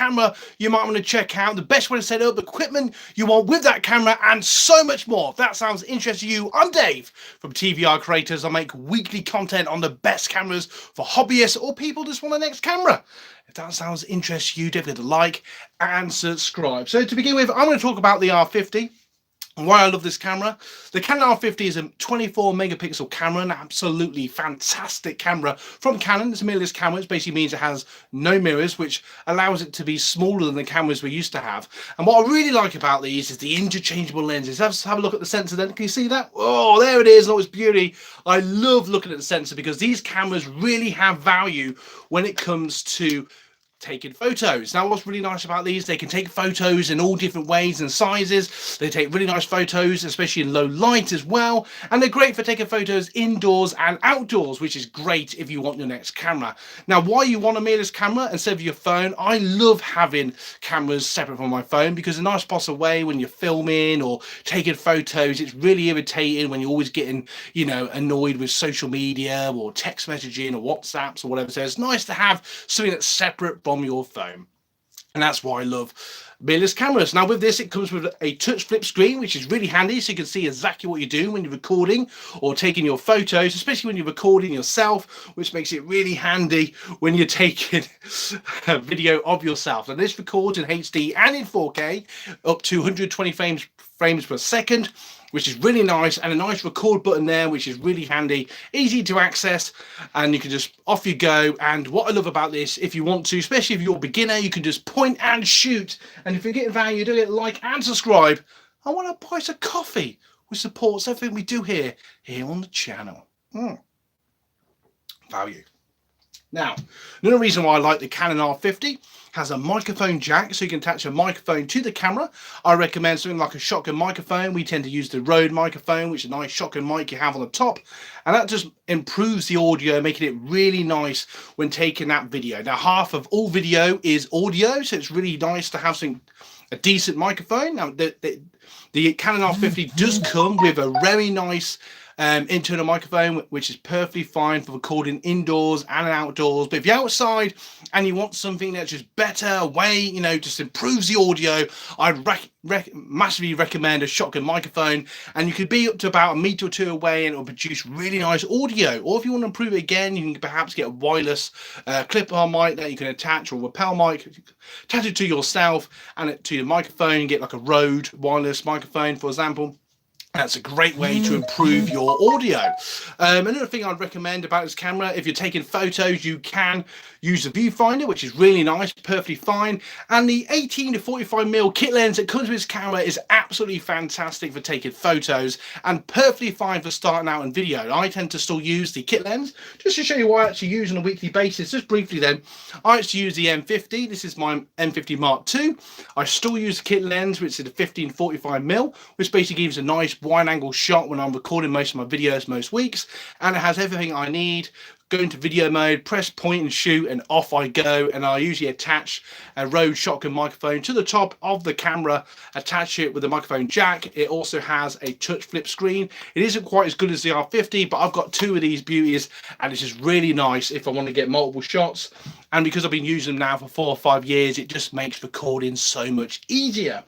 camera you might want to check out, the best way to set up, equipment you want with that camera, and so much more. If that sounds interesting to you, I'm Dave from TVR Creators. I make weekly content on the best cameras for hobbyists or people just want the next camera. If that sounds interesting to you, don't forget to like and subscribe. So to begin with, I'm going to talk about the R50. And why I love this camera. The Canon R50 is a 24 megapixel camera, an absolutely fantastic camera from Canon. It's a mirrorless camera, which basically means it has no mirrors, which allows it to be smaller than the cameras we used to have. And what I really like about these is the interchangeable lenses. Let's have a look at the sensor then. Can you see that? Oh, there it is, and all its beauty. I love looking at the sensor because these cameras really have value when it comes to taking photos. Now what's really nice about these, they can take photos in all different ways and sizes. They take really nice photos, especially in low light as well, and they're great for taking photos indoors and outdoors, which is great if you want your next camera. Now why you want a mirrorless camera instead of your phone? I love having cameras separate from my phone because a nice possible way when you're filming or taking photos, it's really irritating when you're always getting, you know, annoyed with social media or text messaging or WhatsApps or whatever. So it's nice to have something that's separate from your phone, and that's why I love mirrorless cameras. Now with this, it comes with a touch flip screen, which is really handy, so you can see exactly what you're doing when you're recording or taking your photos, especially when you're recording yourself, which makes it really handy when you're taking a video of yourself. And this records in HD and in 4K up to 120 frames per second, which is really nice, and a nice record button there, which is really handy, easy to access, and you can just off you go. And what I love about this, if you want to, especially if you're a beginner, you can just point and shoot. And if you're getting value, do it, like and subscribe. I want a price of coffee, which supports everything we do here on the channel. Value. Now, another reason why I like the Canon R50 has a microphone jack, so you can attach a microphone to the camera. I recommend something like a shotgun microphone. We tend to use the Rode microphone, which is a nice shotgun mic you have on the top, and that just improves the audio, making it really nice when taking that video. Now, half of all video is audio, so it's really nice to have a decent microphone. Now, the Canon R50 does come with a very nice internal microphone, which is perfectly fine for recording indoors and outdoors. But if you're outside and you want something that's just better way, you know, just improves the audio, I'd massively recommend a shotgun microphone, and you could be up to about a meter or two away and it'll produce really nice audio. Or if you want to improve it again, you can perhaps get a wireless clip-on mic that you can attach, or a lapel mic, attach it to yourself and it to your microphone, get like a Rode wireless microphone, for example. That's a great way to improve your audio. Another thing I'd recommend about this camera, if you're taking photos, you can use the viewfinder, which is really nice, perfectly fine. And the 18 to 45mm kit lens that comes with this camera is absolutely fantastic for taking photos and perfectly fine for starting out in video. I tend to still use the kit lens. Just to show you what I actually use on a weekly basis, just briefly then, I actually use the M50. This is my M50 Mark II. I still use the kit lens, which is the 15-45mm, which basically gives a nice wide angle shot when I'm recording most of my videos most weeks, and it has everything I need. Go into video mode, press point and shoot, and off I go. And I usually attach a Rode shotgun microphone to the top of the camera, attach it with a microphone jack. It also has a touch flip screen. It isn't quite as good as the R50, but I've got two of these beauties, and it's just really nice if I want to get multiple shots. And because I've been using them now for 4 or 5 years, it just makes recording so much easier.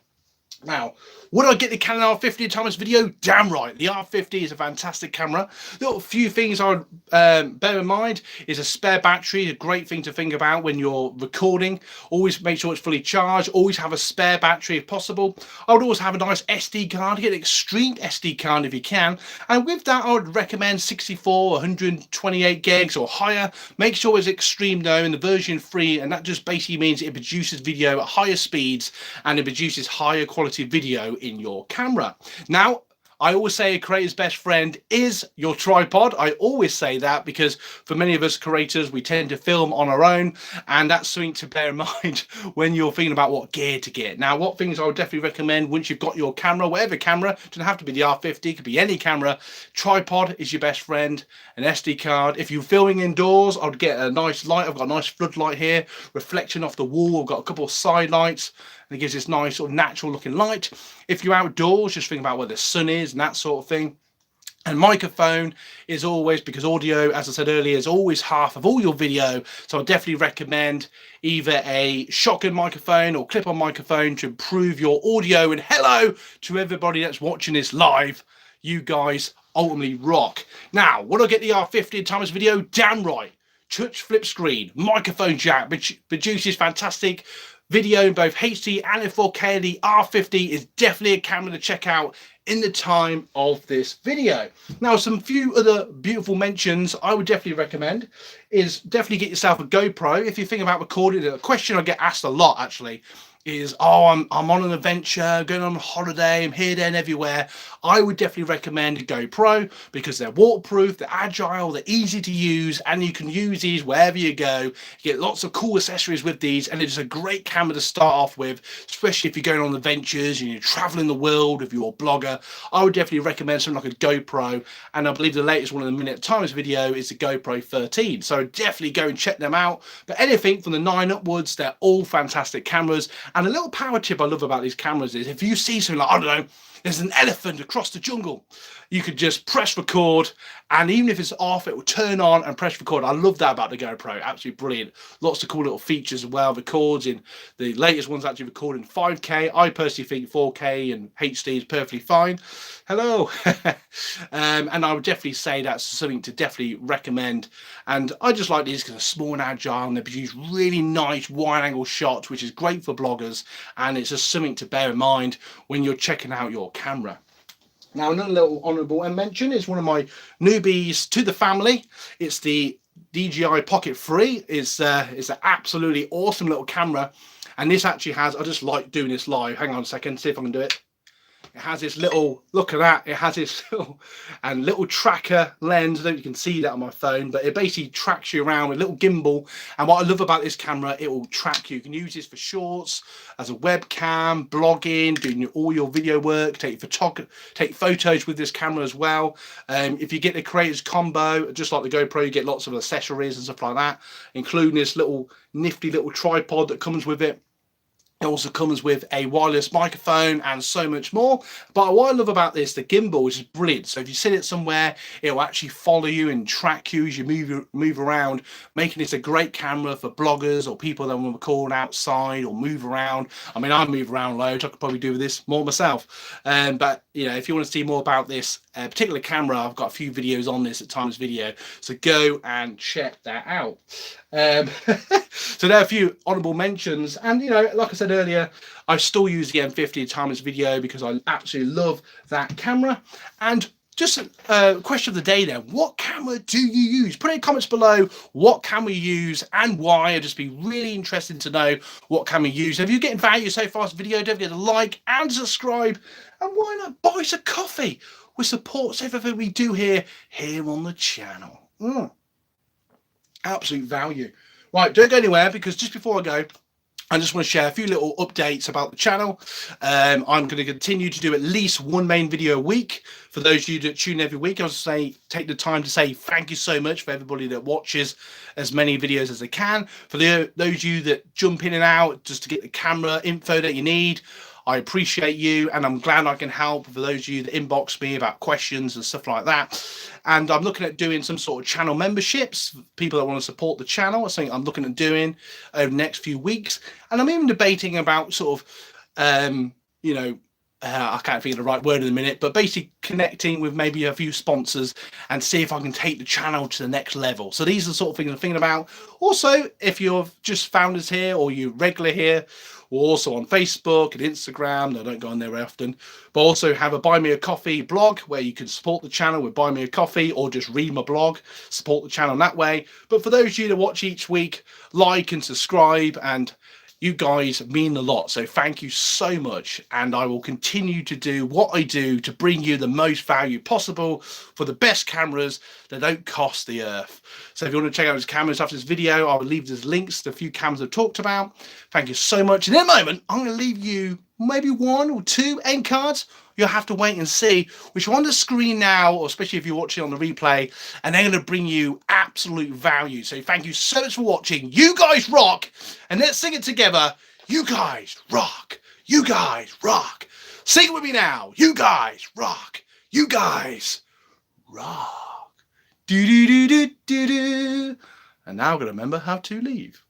Now, would I get the Canon R50 to time this video? Damn right. The R50 is a fantastic camera. There are a few things I would bear in mind. Is a spare battery, a great thing to think about when you're recording. Always make sure it's fully charged. Always have a spare battery if possible. I would always have a nice SD card. Get an extreme SD card if you can. And with that, I would recommend 64, 128 gigs or higher. Make sure it's extreme though in the version 3, and that just basically means it produces video at higher speeds and it produces higher quality video in your camera. Now, I always say a creator's best friend is your tripod. I always say that because for many of us creators, we tend to film on our own, and that's something to bear in mind when you're thinking about what gear to get. Now, what things I would definitely recommend once you've got your camera, whatever camera, it doesn't have to be the R50, it could be any camera. Tripod is your best friend, an SD card. If you're filming indoors, I would get a nice light. I've got a nice floodlight here, reflection off the wall. I've got a couple of side lights, and it gives this nice sort of natural looking light. If you're outdoors, just think about where the sun is and that sort of thing. And microphone is always, because audio, as I said earlier, is always half of all your video. So I definitely recommend either a shotgun microphone or clip-on microphone to improve your audio. And hello to everybody that's watching this live. You guys ultimately rock. Now, when I get the R50 in Thomas video, damn right. Touch flip screen, microphone jack, produces fantastic video in both HD and in 4K. The R50 is definitely a camera to check out in the time of this video. Now, some few other beautiful mentions I would definitely recommend is definitely get yourself a GoPro. If you think about recording, a question I get asked a lot actually is, oh, I'm on an adventure, going on a holiday, I'm here, there and everywhere. I would definitely recommend a GoPro because they're waterproof, they're agile, they're easy to use, and you can use these wherever you go. You get lots of cool accessories with these, and it's a great camera to start off with, especially if you're going on adventures and you're traveling the world, if you're a blogger. I would definitely recommend something like a GoPro, and I believe the latest one in the Minute Times video is the GoPro 13. So definitely go and check them out. But anything from the 9 upwards, they're all fantastic cameras. And a little power tip I love about these cameras is if you see something like, I don't know, there's an elephant across the jungle, you could just press record, and even if it's off, it will turn on and press record. I love that about the GoPro. Absolutely brilliant. Lots of cool little features as well. Records in the latest ones actually record in 5K. I personally think 4K and HD is perfectly fine. Hello. And I would definitely say that's something to definitely recommend. And I just like these because they're small and agile, and they produce really nice wide angle shots, which is great for bloggers. And it's just something to bear in mind when you're checking out your camera. Now, another little honourable mention is one of my newbies to the family. It's the DJI Pocket 3. It's an absolutely awesome little camera. And this actually has, I just like doing this live. Hang on a second, see if I can do it. It has this little, look at that, it has this little tracker lens. I don't know if you can see that on my phone, but it basically tracks you around with a little gimbal. And what I love about this camera, it will track you. You can use this for shorts, as a webcam, blogging, doing all your video work, take photos with this camera as well. If you get the creators combo, just like the GoPro, you get lots of accessories and stuff like that, including this little nifty little tripod that comes with it. It also comes with a wireless microphone and so much more. But what I love about this, the gimbal, is brilliant. So if you sit it somewhere, it will actually follow you and track you as you move around, making this a great camera for bloggers or people that want to record outside or move around. I mean, I move around loads. I could probably do this more myself. But you know, if you want to see more about this particular camera, I've got a few videos on this at Times Video. So go and check that out. So there are a few honourable mentions, and you know, like I said earlier, I still use the M50 at Times Video because I absolutely love that camera. And just a question of the day there, what camera do you use? Put in the comments below what camera you use and why. I'd just be really interested to know what camera you use. If you're getting value so far from this video, don't forget to like and subscribe, and why not buy us a coffee, which supports everything we do here on the channel. Absolute value. Right, don't go anywhere, because just before I go, I just want to share a few little updates about the channel. I'm going to continue to do at least one main video a week. For those of you that tune every week, I'll say take the time to say thank you so much for everybody that watches as many videos as they can. For those of you that jump in and out just to get the camera info that you need, I appreciate you, and I'm glad I can help. For those of you that inbox me about questions and stuff like that. And I'm looking at doing some sort of channel memberships, people that want to support the channel. That's something I'm looking at doing over the next few weeks. And I'm even debating about sort of, you know, I can't think of the right word in a minute, but basically connecting with maybe a few sponsors and see if I can take the channel to the next level. So these are the sort of things I'm thinking about. Also, if you're just found us here or you're regular here, we're also on Facebook and Instagram. I don't go on there very often, but also have a Buy Me a Coffee blog where you can support the channel with Buy Me a Coffee, or just read my blog, support the channel that way. But for those of you that watch each week, like and subscribe, and you guys mean a lot, so thank you so much. And I will continue to do what I do to bring you the most value possible for the best cameras that don't cost the earth. So if you want to check out those cameras after this video, I will leave those links to a few cameras I've talked about. Thank you so much. And in a moment, I'm going to leave you maybe 1 or 2 end cards. You'll have to wait and see, which are on the screen now, or especially if you're watching on the replay, and they're going to bring you absolute value. So thank you so much for watching. You guys rock, and let's sing it together. You guys rock. You guys rock. Sing it with me now. You guys rock. You guys rock. Do do do do do do. And now I'm going to remember how to leave.